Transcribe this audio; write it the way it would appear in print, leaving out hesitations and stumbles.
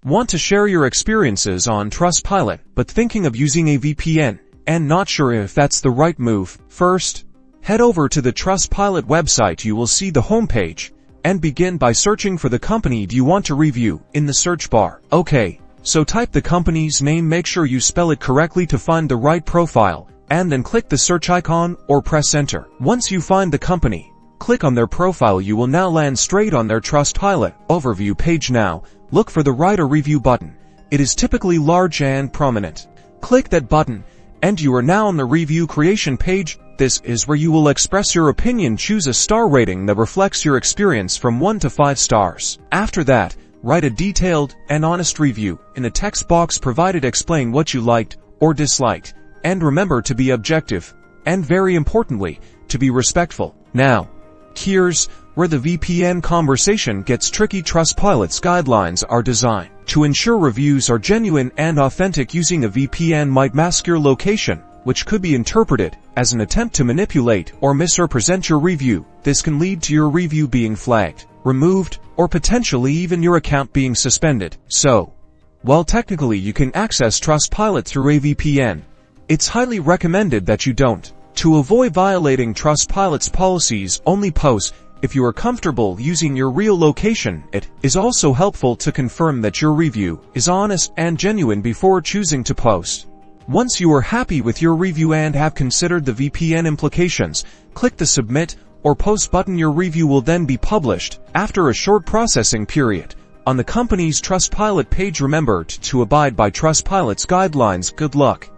Want to share your experiences on Trustpilot, but thinking of using a VPN and not sure if that's the right move? First, head over to the Trustpilot website. You will see the homepage and begin by searching for the company you want to review in the search bar. Okay, so type the company's name, make sure you spell it correctly to find the right profile, and then click the search icon or press enter. Once you find the company, click on their profile. You will now land straight on their Trustpilot overview page. Now, look for the write a review button. It is typically large and prominent. Click that button, and you are now on the review creation page. This is where you will express your opinion. Choose a star rating that reflects your experience from 1 to 5 stars. After that, write a detailed and honest review. In the text box provided, explain what you liked or disliked, and remember to be objective, and very importantly, to be respectful. Now, here's where the VPN conversation gets tricky. Trustpilot's guidelines are designed to ensure reviews are genuine and authentic. Using a VPN might mask your location, which could be interpreted as an attempt to manipulate or misrepresent your review. This can lead to your review being flagged, removed, or potentially even your account being suspended. So, while technically you can access Trustpilot through a VPN, it's highly recommended that you don't. To avoid violating Trustpilot's policies, only post if you are comfortable using your real location. It is also helpful to confirm that your review is honest and genuine before choosing to post. Once you are happy with your review and have considered the VPN implications, click the submit or post button. Your review will then be published after a short processing period on the company's Trustpilot page. Remember to abide by Trustpilot's guidelines. Good luck.